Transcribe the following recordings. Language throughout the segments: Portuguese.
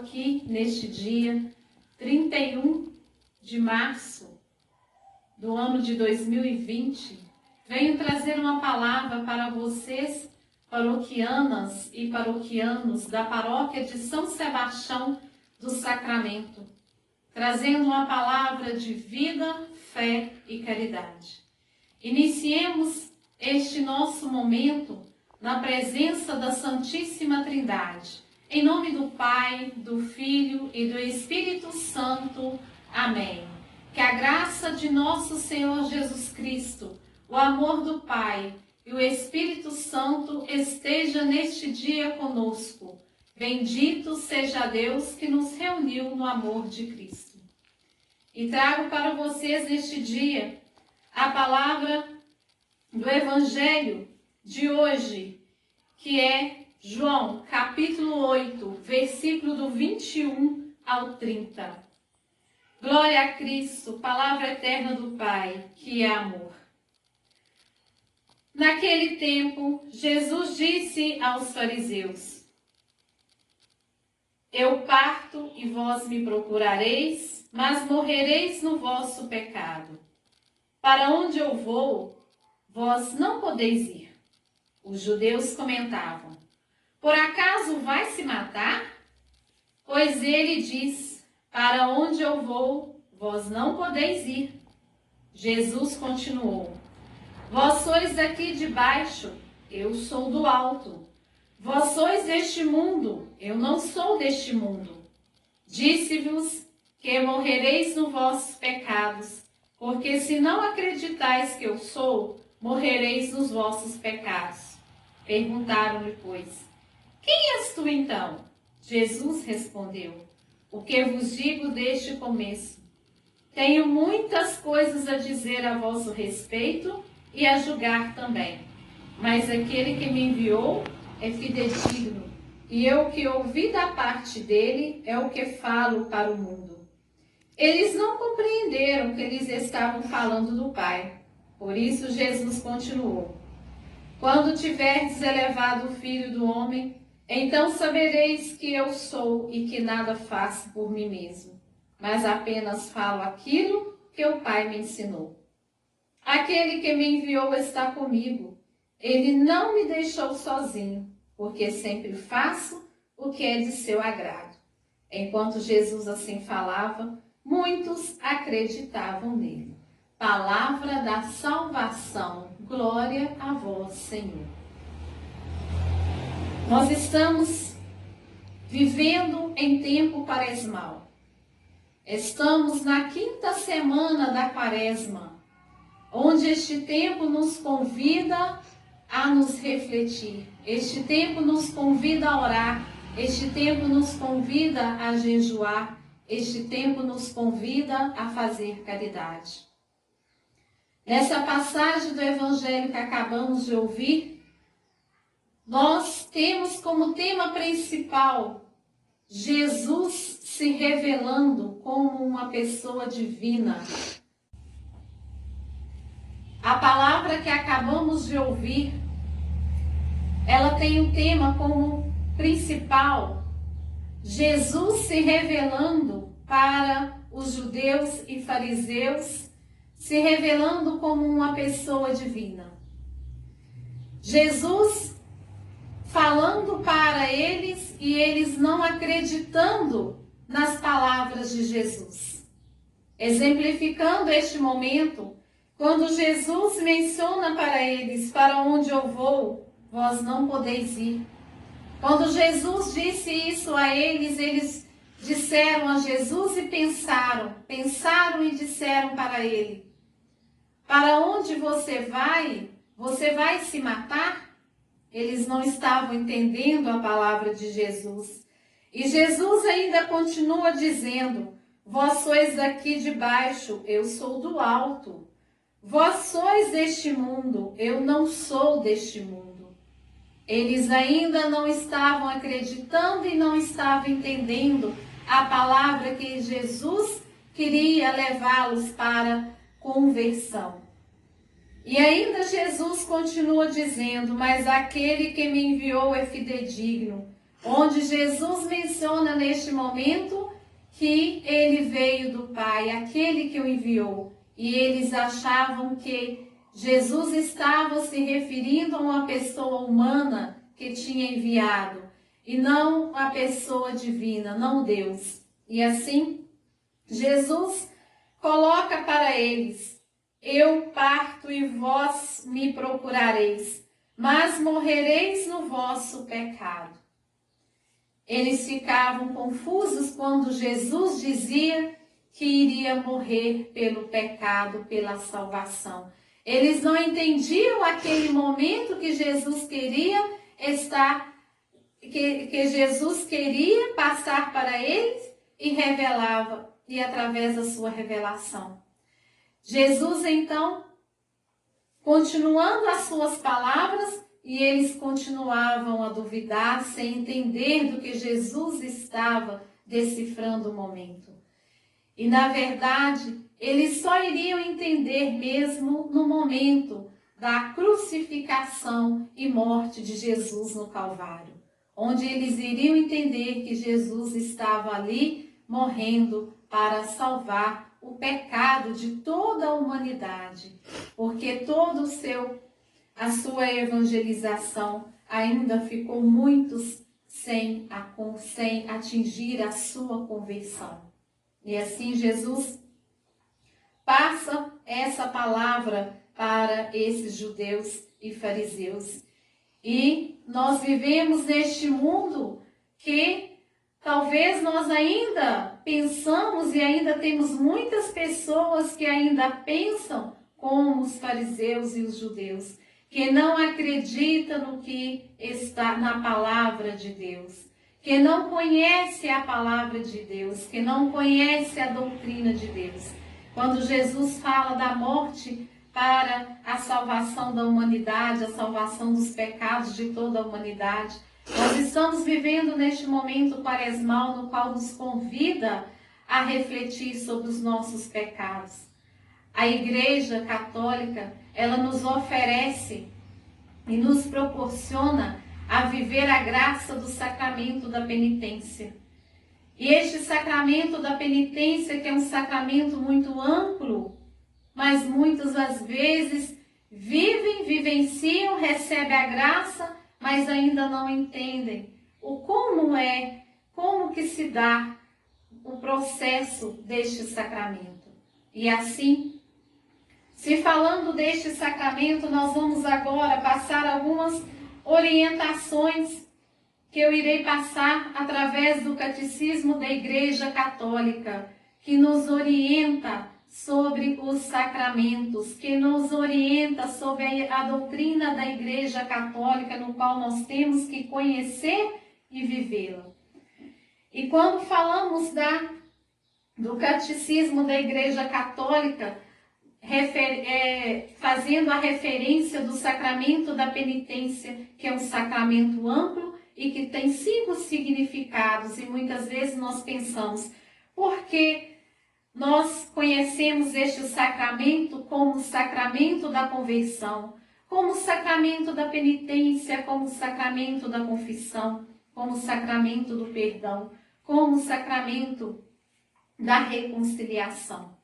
aqui neste dia 31 de março do ano de 2020. Venho trazer uma palavra para vocês, paroquianas e paroquianos da paróquia de São Sebastião do Sacramento, trazendo uma palavra de vida, fé e caridade. Iniciemos este nosso momento na presença da Santíssima Trindade. Em nome do Pai, do Filho e do Espírito Santo. Amém. Que a graça de nosso Senhor Jesus Cristo, o amor do Pai e o Espírito Santo esteja neste dia conosco. Bendito seja Deus que nos reuniu no amor de Cristo. E trago para vocês neste dia a palavra do Evangelho de hoje, que é João, capítulo 8, versículo do 21 ao 30. Glória a Cristo, palavra eterna do Pai, que é amor. Naquele tempo, Jesus disse aos fariseus: Eu parto e vós me procurareis, mas morrereis no vosso pecado. Para onde eu vou, vós não podeis ir. Os judeus comentavam: Por acaso vai se matar? Pois ele diz: Para onde eu vou, vós não podeis ir. Jesus continuou: Vós sois daqui de baixo, eu sou do alto. Vós sois deste mundo, eu não sou deste mundo. Disse-vos que morrereis nos vossos pecados, porque se não acreditais que eu sou, morrereis nos vossos pecados. Perguntaram-lhe, pois: Quem és tu então? Jesus respondeu: O que vos digo desde o começo. Tenho muitas coisas a dizer a vosso respeito e a julgar também. Mas aquele que me enviou é fidedigno, e eu que ouvi da parte dele é o que falo para o mundo. Eles não compreenderam que eles estavam falando do Pai. Por isso Jesus continuou: Quando tiverdes elevado o Filho do Homem, então sabereis que eu sou e que nada faço por mim mesmo, mas apenas falo aquilo que o Pai me ensinou. Aquele que me enviou está comigo. Ele não me deixou sozinho, porque sempre faço o que é de seu agrado. Enquanto Jesus assim falava, muitos acreditavam nele. Palavra da salvação. Glória a vós, Senhor. Nós estamos vivendo em tempo quaresmal. Estamos na 5ª semana da Quaresma, onde este tempo nos convida a nos refletir. Este tempo nos convida a orar. Este tempo nos convida a jejuar. Este tempo nos convida a fazer caridade. Nessa passagem do Evangelho que acabamos de ouvir, nós temos como tema principal Jesus se revelando como uma pessoa divina. A palavra que acabamos de ouvir, ela tem um tema como principal, Jesus se revelando para os judeus e fariseus, se revelando como uma pessoa divina. Jesus falando para eles e eles não acreditando nas palavras de Jesus. Exemplificando este momento, quando Jesus menciona para eles: Para onde eu vou, vós não podeis ir. Quando Jesus disse isso a eles, eles disseram a Jesus e pensaram e disseram para ele: Para onde você vai se matar? Eles não estavam entendendo a palavra de Jesus. E Jesus ainda continua dizendo: Vós sois daqui de baixo, eu sou do alto. Vós sois deste mundo, eu não sou deste mundo. Eles ainda não estavam acreditando e não estavam entendendo a palavra que Jesus queria levá-los para conversão. E ainda Jesus continua dizendo: Mas aquele que me enviou é fidedigno, onde Jesus menciona neste momento que ele veio do Pai, aquele que o enviou. E eles achavam que Jesus estava se referindo a uma pessoa humana que tinha enviado, e não a pessoa divina, não Deus. E assim, Jesus coloca para eles: eu parto e vós me procurareis, mas morrereis no vosso pecado. Eles ficavam confusos quando Jesus dizia que iria morrer pelo pecado, pela salvação. Eles não entendiam aquele momento que Jesus queria que Jesus queria passar para eles e revelava, e através da sua revelação. Jesus, então, continuando as suas palavras, e eles continuavam a duvidar, sem entender do que Jesus estava decifrando o momento. E, na verdade, eles só iriam entender mesmo no momento da crucificação e morte de Jesus no Calvário, onde eles iriam entender que Jesus estava ali morrendo para salvar o pecado de toda a humanidade, porque a sua evangelização ainda ficou muitos sem atingir a sua conversão. E assim Jesus passa essa palavra para esses judeus e fariseus. E nós vivemos neste mundo que talvez nós ainda pensamos e ainda temos muitas pessoas que ainda pensam como os fariseus e os judeus, que não acredita no que está na palavra de Deus, que não conhece a palavra de Deus, que não conhece a doutrina de Deus. Quando Jesus fala da morte para a salvação da humanidade, a salvação dos pecados de toda a humanidade, nós estamos vivendo neste momento quaresmal no qual nos convida a refletir sobre os nossos pecados. A Igreja Católica, ela nos oferece e nos proporciona a viver a graça do sacramento da penitência. E este sacramento da penitência, que é um sacramento muito amplo, mas muitas das vezes vivenciam, recebem a graça, mas ainda não entendem como que se dá o processo deste sacramento. E assim, se falando deste sacramento, nós vamos agora passar algumas orientações que eu irei passar através do Catecismo da Igreja Católica, que nos orienta sobre os sacramentos, que nos orienta sobre a doutrina da Igreja Católica, no qual nós temos que conhecer e vivê-la. E quando falamos do Catecismo da Igreja Católica, fazendo a referência do sacramento da penitência, que é um sacramento amplo e que tem 5 significados, e muitas vezes nós pensamos, por que nós conhecemos este sacramento como o sacramento da conversão, como o sacramento da penitência, como o sacramento da confissão, como o sacramento do perdão, como o sacramento da reconciliação.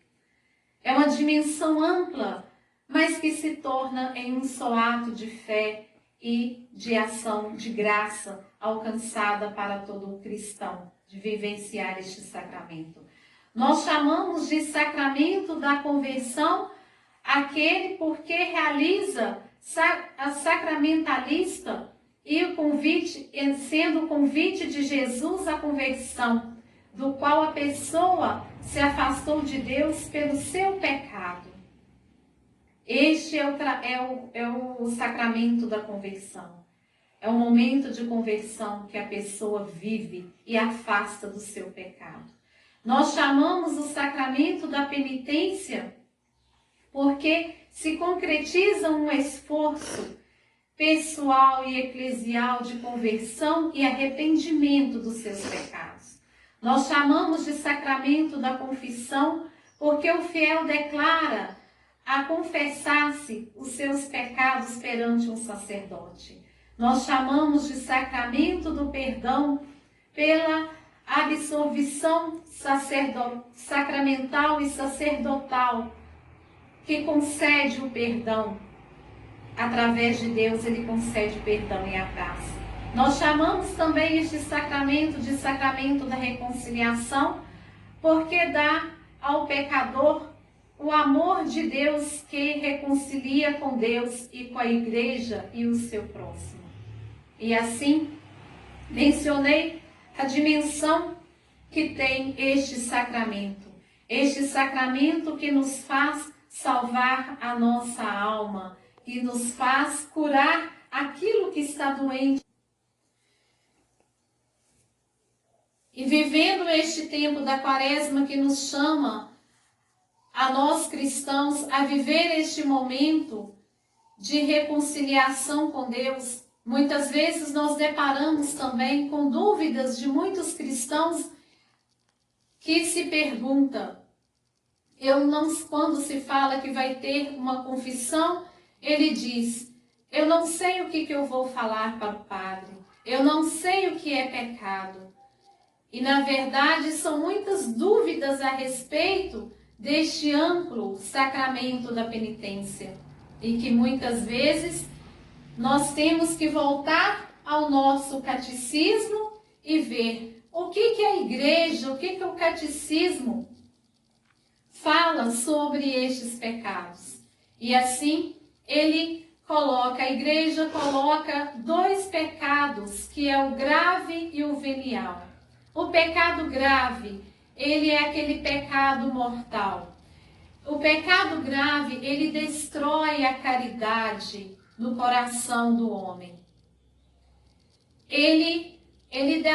É uma dimensão ampla, mas que se torna em um só ato de fé e de ação de graça alcançada para todo cristão, de vivenciar este sacramento. Nós chamamos de sacramento da conversão aquele porque realiza a sacramentalista e o convite, sendo o convite de Jesus à conversão, do qual a pessoa se afastou de Deus pelo seu pecado. Este é o sacramento da conversão. É o momento de conversão que a pessoa vive e afasta do seu pecado. Nós chamamos o sacramento da penitência porque se concretiza um esforço pessoal e eclesial de conversão e arrependimento dos seus pecados. Nós chamamos de sacramento da confissão porque o fiel declara a confessar-se os seus pecados perante um sacerdote. Nós chamamos de sacramento do perdão pela absolvição sacramental e sacerdotal que concede o perdão. Através de Deus, ele concede o perdão e a graça. Nós chamamos também este sacramento de sacramento da reconciliação, porque dá ao pecador o amor de Deus que reconcilia com Deus e com a igreja e o seu próximo. E assim, mencionei a dimensão que tem este sacramento que nos faz salvar a nossa alma, que nos faz curar aquilo que está doente. E vivendo este tempo da Quaresma que nos chama a nós cristãos a viver este momento de reconciliação com Deus, muitas vezes nós deparamos também com dúvidas de muitos cristãos que se perguntam, quando se fala que vai ter uma confissão, ele diz, eu não sei o que eu vou falar para o padre, eu não sei o que é pecado. E na verdade são muitas dúvidas a respeito deste amplo sacramento da penitência. E que muitas vezes nós temos que voltar ao nosso catecismo e ver o que a igreja, o que o catecismo fala sobre estes pecados. E assim a igreja coloca dois pecados, que é o grave e o venial. O pecado grave, ele é aquele pecado mortal. O pecado grave, ele destrói a caridade no coração do homem. Ele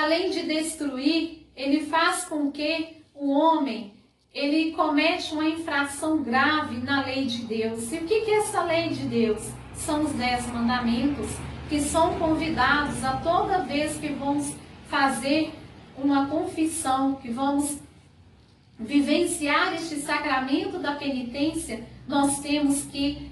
além de destruir, ele faz com que o homem, ele comete uma infração grave na lei de Deus. E o que é essa lei de Deus? São os 10 mandamentos, que são convidados a toda vez que vamos fazer uma confissão, que vamos vivenciar este sacramento da penitência, nós temos que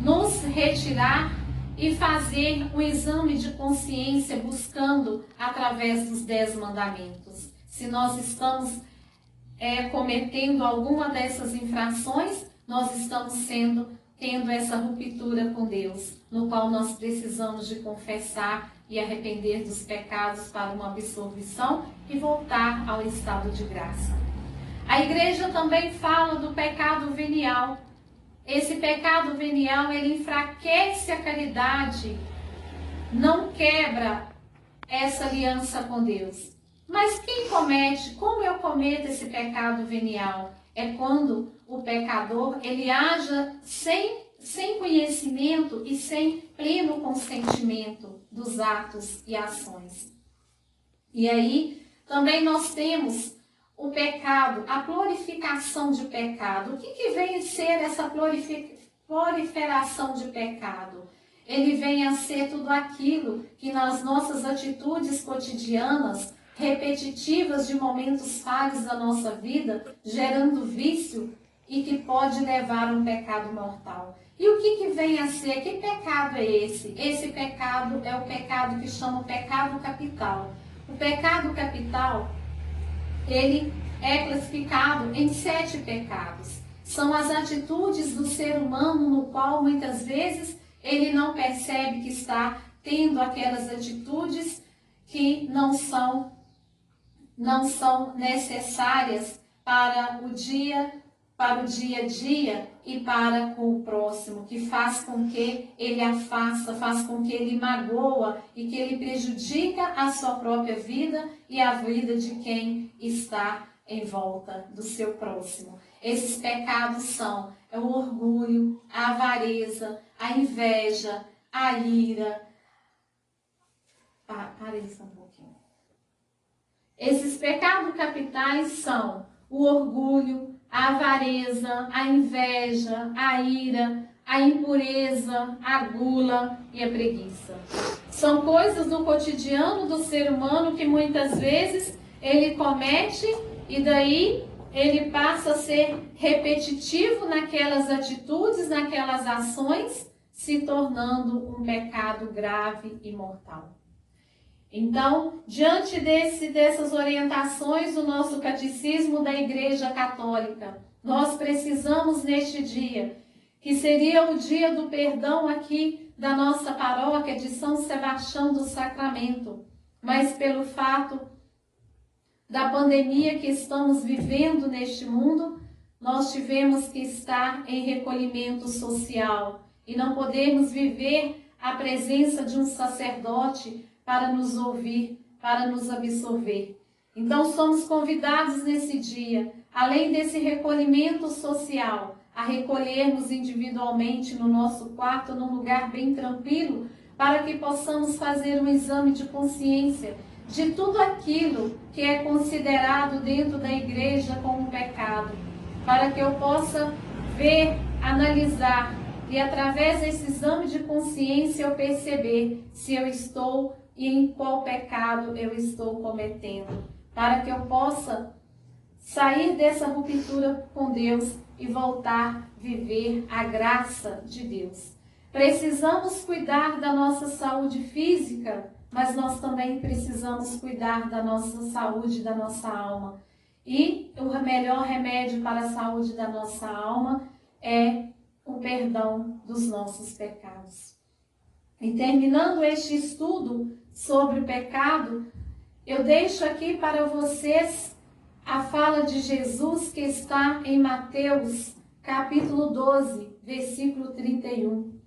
nos retirar e fazer um exame de consciência buscando através dos 10 mandamentos. Se nós estamos cometendo alguma dessas infrações, nós estamos tendo essa ruptura com Deus, no qual nós precisamos de confessar e arrepender dos pecados para uma absolvição e voltar ao estado de graça. A igreja também fala do pecado venial. Esse pecado venial, ele enfraquece a caridade, não quebra essa aliança com Deus. Mas como eu cometo esse pecado venial? É quando o pecador, ele age sem conhecimento e sem pleno consentimento dos atos e ações. E aí, também nós temos o pecado, a proliferação de pecado. O que vem a ser essa proliferação de pecado? Ele vem a ser tudo aquilo que nas nossas atitudes cotidianas, repetitivas de momentos falhos da nossa vida, gerando vício e que pode levar a um pecado mortal. E o que vem a ser? Que pecado é esse? Esse pecado é o pecado que chama o pecado capital. O pecado capital, ele é classificado em 7 pecados. São as atitudes do ser humano no qual muitas vezes ele não percebe que está tendo aquelas atitudes que não são necessárias para o dia a dia e para com o próximo, que faz com que ele afasta, faz com que ele magoa e que ele prejudica a sua própria vida e a vida de quem está em volta do seu próximo. Esses pecados são o orgulho, a avareza, a inveja, a ira. Para isso um pouquinho. Esses pecados capitais são o orgulho, a avareza, a inveja, a ira, a impureza, a gula e a preguiça. São coisas do cotidiano do ser humano que muitas vezes ele comete e daí ele passa a ser repetitivo naquelas atitudes, naquelas ações, se tornando um pecado grave e mortal. Então, diante dessas orientações do nosso catecismo da Igreja Católica, nós precisamos neste dia, que seria o dia do perdão aqui da nossa paróquia de São Sebastião do Sacramento, mas pelo fato da pandemia que estamos vivendo neste mundo, nós tivemos que estar em recolhimento social e não podemos viver a presença de um sacerdote para nos ouvir, para nos absorver. Então somos convidados nesse dia, além desse recolhimento social, a recolhermos individualmente no nosso quarto, num lugar bem tranquilo, para que possamos fazer um exame de consciência de tudo aquilo que é considerado dentro da igreja como pecado, para que eu possa ver, analisar e através desse exame de consciência eu perceber se eu estou e em qual pecado eu estou cometendo, para que eu possa sair dessa ruptura com Deus e voltar a viver a graça de Deus. Precisamos cuidar da nossa saúde física, mas nós também precisamos cuidar da nossa saúde, da nossa alma. E o melhor remédio para a saúde da nossa alma é o perdão dos nossos pecados. E terminando este estudo sobre o pecado, eu deixo aqui para vocês a fala de Jesus que está em Mateus, capítulo 12, versículo 31.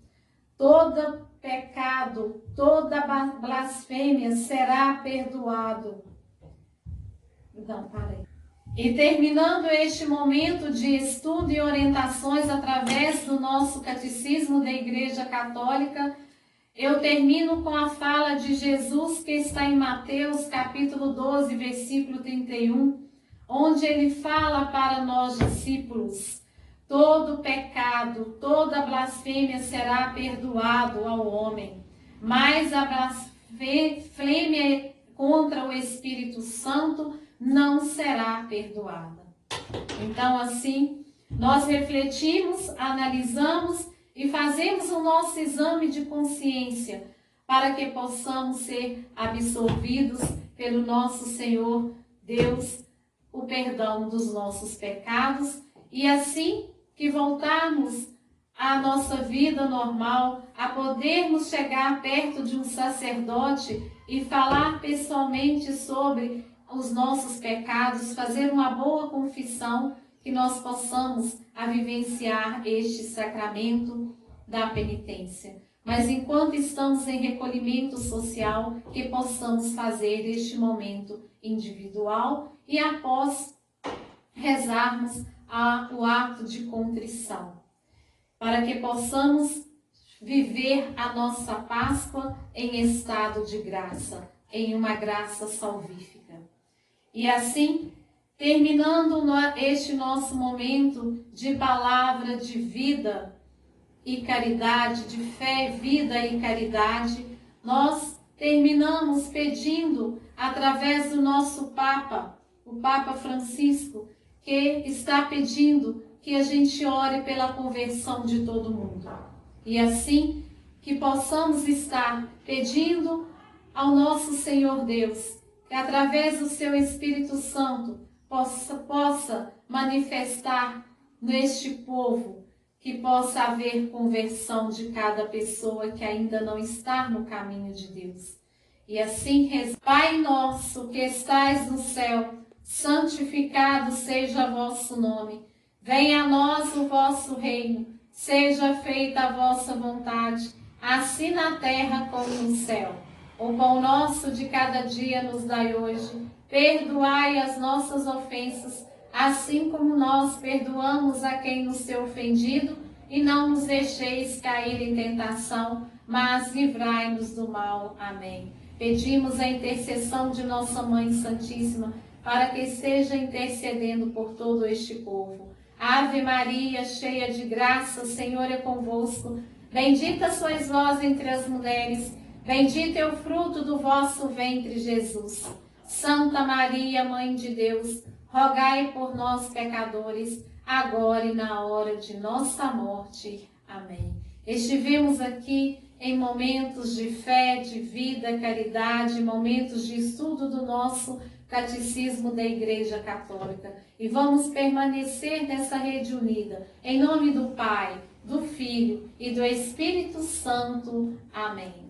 Todo pecado, toda blasfêmia será perdoado. Não, parei. E terminando este momento de estudo e orientações através do nosso catecismo da Igreja Católica, eu termino com a fala de Jesus que está em Mateus capítulo 12, versículo 31, onde ele fala para nós discípulos: todo pecado, toda blasfêmia será perdoado ao homem, mas a blasfêmia contra o Espírito Santo não será perdoada. Então, assim, nós refletimos, analisamos e fazemos o nosso exame de consciência para que possamos ser absorvidos pelo nosso Senhor Deus, o perdão dos nossos pecados, e assim que voltarmos à nossa vida normal, a podermos chegar perto de um sacerdote e falar pessoalmente sobre os nossos pecados, fazer uma boa confissão, que nós possamos a vivenciar este sacramento da penitência. Mas enquanto estamos em recolhimento social, que possamos fazer este momento individual e após rezarmos o ato de contrição, para que possamos viver a nossa Páscoa em estado de graça, em uma graça salvífica. E assim, terminando este nosso momento de palavra de vida e caridade, de fé, vida e caridade, nós terminamos pedindo, através do nosso Papa, o Papa Francisco, que está pedindo que a gente ore pela conversão de todo mundo. E assim, que possamos estar pedindo ao nosso Senhor Deus, que através do seu Espírito Santo possa manifestar neste povo, que possa haver conversão de cada pessoa que ainda não está no caminho de Deus. E assim, Pai nosso que estais no céu, santificado seja vosso nome. Venha a nós o vosso reino, seja feita a vossa vontade, assim na terra como no céu. O pão nosso de cada dia nos dai hoje. Perdoai as nossas ofensas, assim como nós perdoamos a quem nos tem ofendido, e não nos deixeis cair em tentação, mas livrai-nos do mal. Amém. Pedimos a intercessão de nossa Mãe Santíssima, para que esteja intercedendo por todo este povo. Ave Maria, cheia de graça, o Senhor é convosco. Bendita sois vós entre as mulheres, bendito é o fruto do vosso ventre, Jesus. Santa Maria, Mãe de Deus, rogai por nós, pecadores, agora e na hora de nossa morte. Amém. Estivemos aqui em momentos de fé, de vida, caridade, momentos de estudo do nosso Catecismo da Igreja Católica. E vamos permanecer nessa rede unida. Em nome do Pai, do Filho e do Espírito Santo. Amém.